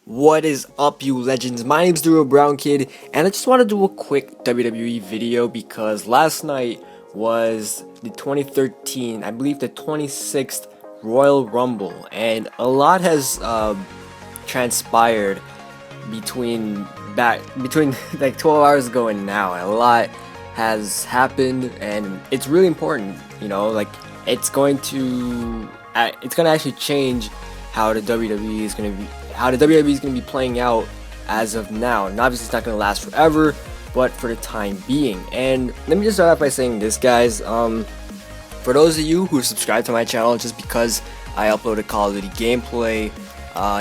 What is up, you legends? My name's TheRealBrownKid, and I just want to do a quick WWE video because last night was the 2013, I believe the 26th Royal Rumble, and a lot has transpired between like 12 hours ago and now. A lot has happened, and it's really important. Like it's going to actually change how the WWE is going to be playing out as of now. And obviously it's not going to last forever, but for the time being. And let me just start off by saying this, guys. For those of you who subscribe to my channel just because I upload a Call of Duty gameplay,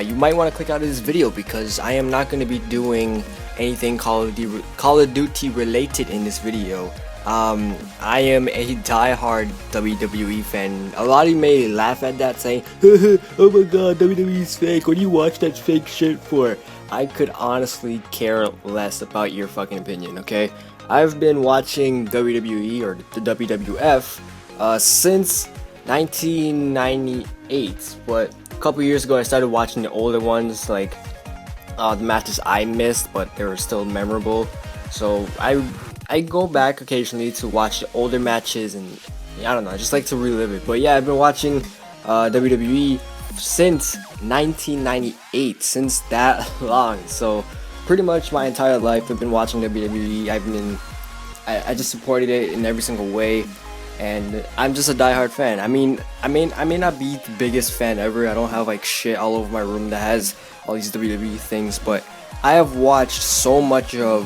you might want to click out of this video because I am not going to be doing anything Call of Duty related in this video. I am a die-hard WWE fan. A lot of you may laugh at that, saying, "Oh my god, WWE's fake. What do you watch that fake shit for?" I could honestly care less about your fucking opinion, okay? I've been watching WWE, or the WWF, since 1998, but a couple years ago I started watching the older ones, like the matches I missed, but they were still memorable. So I go back occasionally to watch the older matches, and I don't know, I just like to relive it. But yeah, I've been watching WWE since 1998, since that long. So pretty much my entire life I've been watching WWE. I just supported it in every single way, and I'm just a diehard fan. I may not be the biggest fan ever. I don't have like shit all over my room that has all these WWE things, but I have watched so much of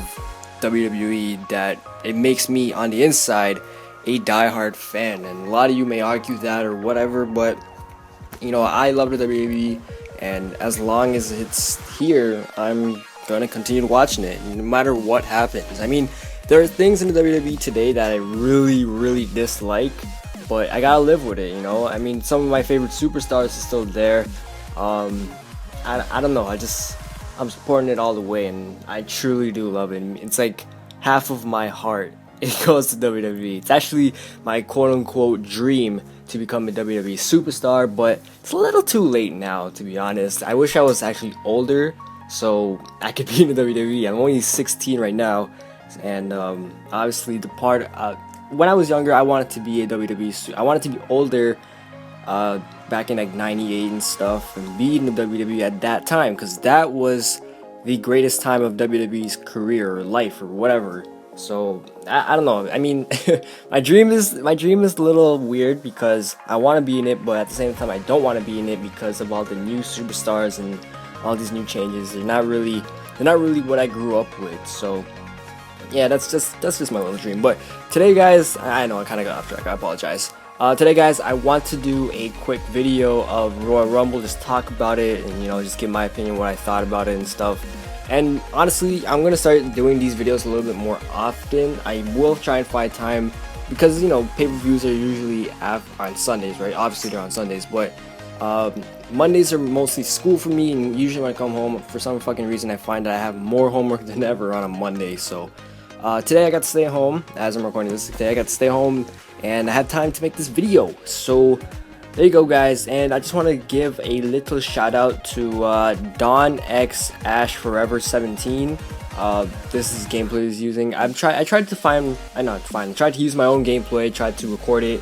WWE that it makes me on the inside a diehard fan. And a lot of you may argue that or whatever, but I love the WWE, and as long as it's here, I'm gonna continue watching it no matter what happens. I mean, there are things in the WWE today that I really dislike, but I gotta live with it. I mean, some of my favorite superstars are still there. I don't know, I'm supporting it all the way, and I truly do love it. It's like half of my heart, it goes to WWE. It's actually my quote-unquote dream to become a WWE superstar, but it's a little too late now, to be honest. I wish I was actually older so I could be in the WWE. I'm only 16 right now, and obviously when I was younger, I wanted to be a WWE. I wanted to be older, back in like 98 and stuff, and be in the WWE at that time, because that was the greatest time of WWE's career or life or whatever. So I don't know. I mean, my dream is a little weird because I want to be in it, but at the same time I don't want to be in it because of all the new superstars and all these new changes. They're not really what I grew up with. So yeah, that's just my little dream. But today, guys, I know I kind of got off track. I apologize. Today, guys, I want to do a quick video of Royal Rumble, just talk about it, and just give my opinion, what I thought about it and stuff. And honestly, I'm gonna start doing these videos a little bit more often. I will try and find time because pay-per-views are usually on Sundays, right? Obviously they're on Sundays, but Mondays are mostly school for me, and usually when I come home, for some fucking reason, I find that I have more homework than ever on a Monday. So today I got to stay home. As I'm recording this today, I got to stay home, and I had time to make this video. So there you go, guys. And I just want to give a little shout out to Don X Ash Forever 17. This is gameplay he's using. I tried to use my own gameplay, tried to record it,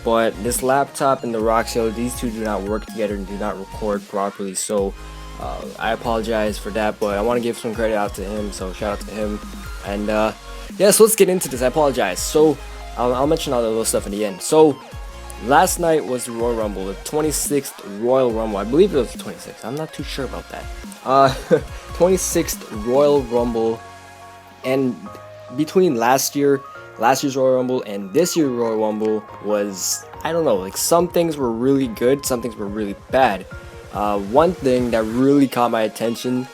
but this laptop and the Roxio, these two do not work together and do not record properly. So I apologize for that, but I want to give some credit out to him, so shout out to him. And yeah, so let's get into this. I apologize. So I'll mention all the little stuff in the end. So last night was the Royal Rumble, the 26th Royal Rumble. I believe it was the 26th. I'm not too sure about that. 26th Royal Rumble. And between last year's Royal Rumble and this year's Royal Rumble was, I don't know, like some things were really good, some things were really bad. One thing that really caught my attention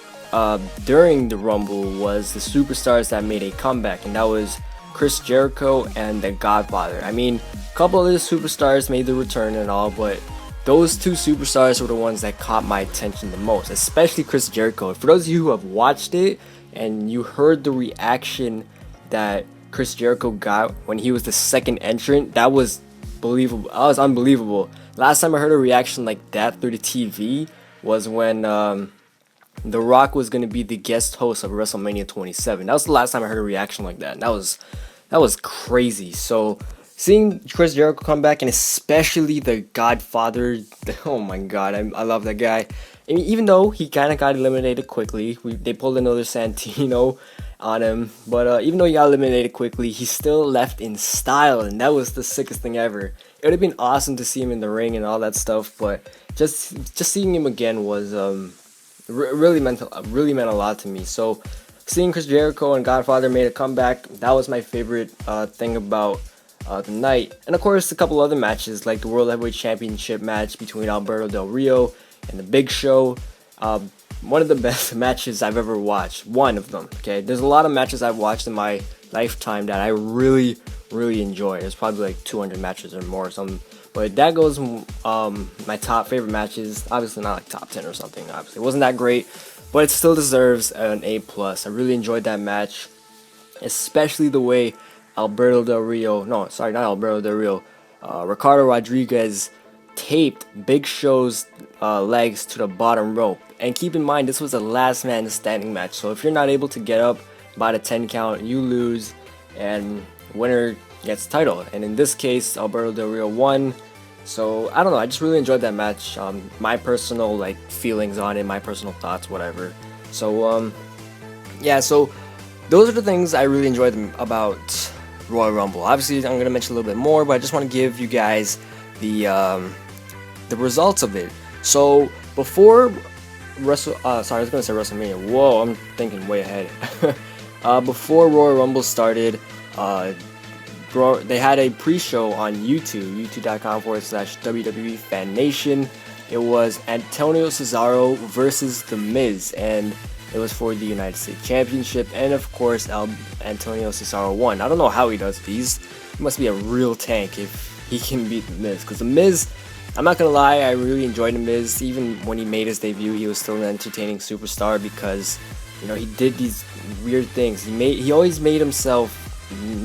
during the Rumble was the superstars that made a comeback, and that was Chris Jericho and the Godfather. I mean, a couple of the superstars made the return and all, but those two superstars were the ones that caught my attention the most, especially Chris Jericho. For those of you who have watched it and you heard the reaction that Chris Jericho got when he was the second entrant, that was believable. That was unbelievable. Last time I heard a reaction like that through the TV was when The Rock was going to be the guest host of WrestleMania 27. That was the last time I heard a reaction like that. And that was crazy. So seeing Chris Jericho come back, and especially the Godfather, oh my god, I love that guy. I mean, even though he kind of got eliminated quickly, they pulled another Santino on him. But even though he got eliminated quickly, he still left in style, and that was the sickest thing ever. It would have been awesome to see him in the ring and all that stuff, but just seeing him again was really meant a lot to me. So seeing Chris Jericho and Godfather made a comeback, that was my favorite thing about the night. And of course, a couple other matches like the World Heavyweight Championship match between Alberto Del Rio and the Big Show. One of the best matches I've ever watched. One of them. Okay, there's a lot of matches I've watched in my lifetime that I really enjoy. There's probably like 200 matches or more or something. But that goes my top favorite matches. Obviously not like top 10 or something. Obviously it wasn't that great, but it still deserves an A+. I really enjoyed that match, especially the way Ricardo Del Rio, Ricardo Rodriguez taped Big Show's legs to the bottom rope. And keep in mind, this was a last man standing match. So if you're not able to get up by the 10 count, you lose, and winner gets the title. And in this case, Alberto Del Rio won. So I don't know, I just really enjoyed that match. My personal like feelings on it, my personal thoughts, whatever. So yeah, so those are the things I really enjoyed about Royal Rumble. Obviously, I'm gonna mention a little bit more, but I just want to give you guys the results of it. So before I was gonna say WrestleMania. Whoa, I'm thinking way ahead. Before Royal Rumble started, they had a pre-show on YouTube, youtube.com/WWE Fan Nation. It was Antonio Cesaro versus The Miz, and it was for the United States Championship. And of course, Antonio Cesaro won. I don't know how he does these. He must be a real tank if he can beat The Miz. Because The Miz, I'm not gonna lie, I really enjoyed The Miz. Even when he made his debut, he was still an entertaining superstar because, you know, he did these weird things. He always made himself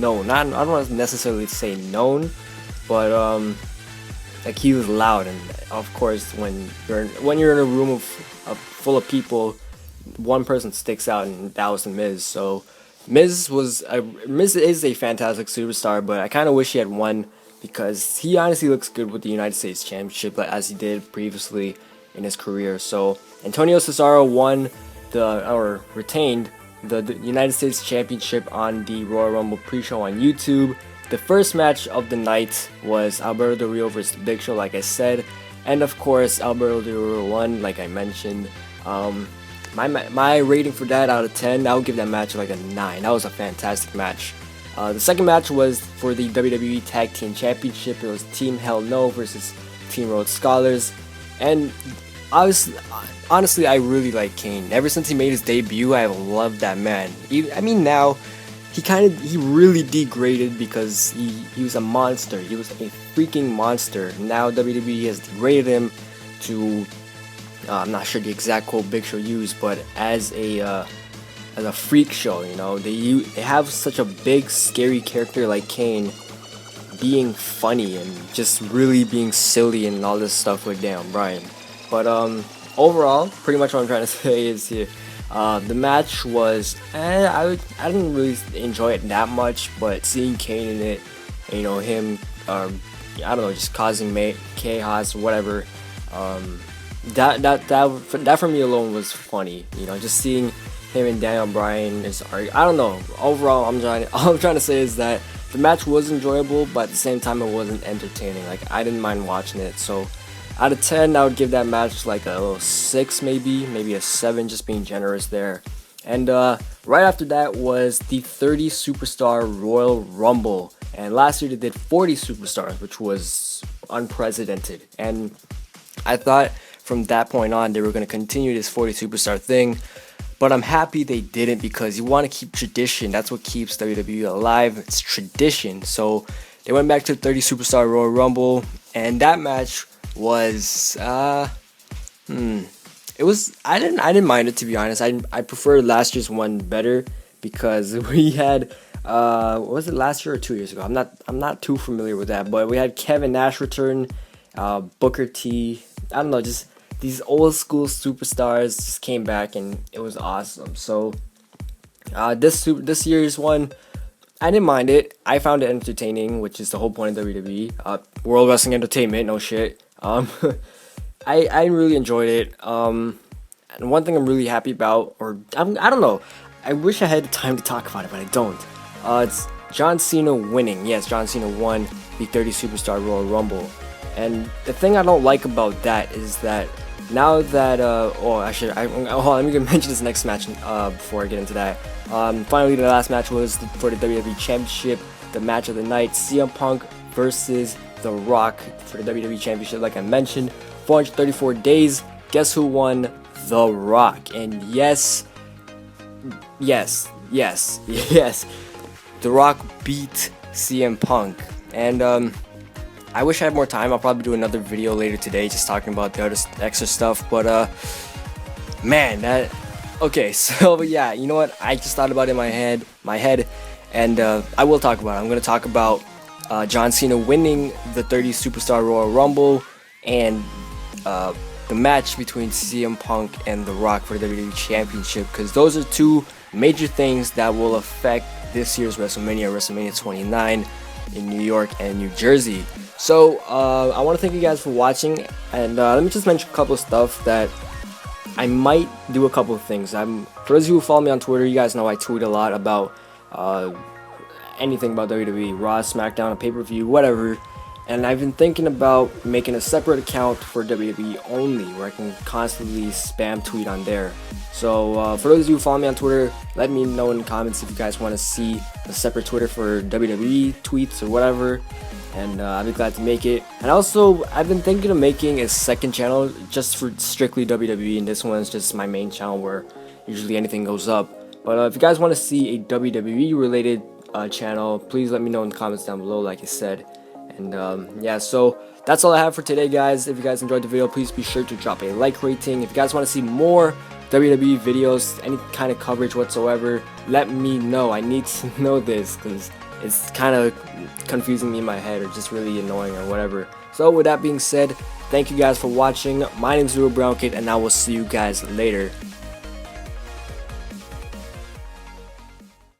known. I don't want to necessarily say known, but like he was loud. And of course, when you're in a room full of people, one person sticks out, and that was The Miz. So Miz is a fantastic superstar, but I kind of wish he had won, because he honestly looks good with the United States Championship as he did previously in his career. So Antonio Cesaro retained the United States Championship on the Royal Rumble pre-show on YouTube. The first match of the night was Alberto Del Rio versus the Big Show, like I said, and of course Alberto Del Rio won, like I mentioned. My rating for that out of 10, I would give that match like a 9. That was a fantastic match. The second match was for the WWE Tag Team Championship. It was Team Hell No versus Team Rhodes Scholars. And honestly, I really like Kane. Ever since he made his debut, I have loved that man. Now, he really degraded because he was a monster. He was a freaking monster. Now WWE has degraded him to, I'm not sure the exact quote Big Show used, but as a freak show. You know, they have such a big, scary character like Kane being funny and just really being silly and all this stuff with Dan Bryan. But overall, pretty much what I'm trying to say is here, the match was I didn't really enjoy it that much, but seeing Kane in it, you know, him I don't know, just causing chaos or whatever, that for me alone was funny. You know, just seeing him and Daniel Bryan I don't know. Overall, all I'm trying to say is that the match was enjoyable, but at the same time it wasn't entertaining. Like, I didn't mind watching it. So out of 10, I would give that match like a little 6, maybe a 7, just being generous there. And right after that was the 30 Superstar Royal Rumble. And last year they did 40 Superstars, which was unprecedented. And I thought from that point on they were going to continue this 40 Superstar thing. But I'm happy they didn't, because you want to keep tradition. That's what keeps WWE alive. It's tradition. So they went back to the 30 Superstar Royal Rumble, and that match was it was I didn't mind it, to be honest. I prefer last year's one better, because we had was it last year or 2 years ago? I'm not too familiar with that, but we had Kevin Nash return, Booker T. I don't know, just these old school superstars just came back, and it was awesome. So this year's one, I didn't mind it. I found it entertaining, which is the whole point of WWE. World Wrestling Entertainment, no shit. I really enjoyed it. And one thing I'm really happy about, I don't know, I wish I had the time to talk about it, but I don't. It's John Cena winning. Yes, John Cena won the 30 Superstar Royal Rumble. And the thing I don't like about that is that now that let me mention this next match before I get into that. Finally, the last match was for the WWE Championship, the match of the night, CM Punk versus The Rock for the WWE Championship. Like I mentioned, 434 days. Guess who won? The Rock. And yes, The Rock beat CM Punk. And I wish I had more time. I'll probably do another video later today just talking about the other extra stuff. But man, okay, so yeah, you know what? I just thought about it in my head, and I will talk about it. I'm gonna talk about John Cena winning the 30 Superstar Royal Rumble and the match between CM Punk and The Rock for the WWE Championship, because those are two major things that will affect this year's WrestleMania 29 in New York and New Jersey. So I want to thank you guys for watching, and let me just mention a couple of stuff that I might do. A couple of things. For those of you who follow me on Twitter, you guys know I tweet a lot about anything about WWE, Raw, SmackDown, a pay-per-view, whatever. And I've been thinking about making a separate account for WWE only, where I can constantly spam tweet on there. So for those of you who follow me on Twitter, let me know in the comments if you guys want to see a separate Twitter for WWE tweets or whatever. And I'd be glad to make it. And also, I've been thinking of making a second channel just for strictly WWE, and this one's just my main channel where usually anything goes up. But if you guys want to see a WWE related channel, please let me know in the comments down below, like I said. And yeah, so that's all I have for today, guys. If you guys enjoyed the video, please be sure to drop a like rating. If you guys want to see more WWE videos, any kind of coverage whatsoever, let me know. I need to know this because it's kind of confusing me in my head, or just really annoying or whatever. So with that being said, thank you guys for watching. My name is TheRealBrownKid, and I will see you guys later.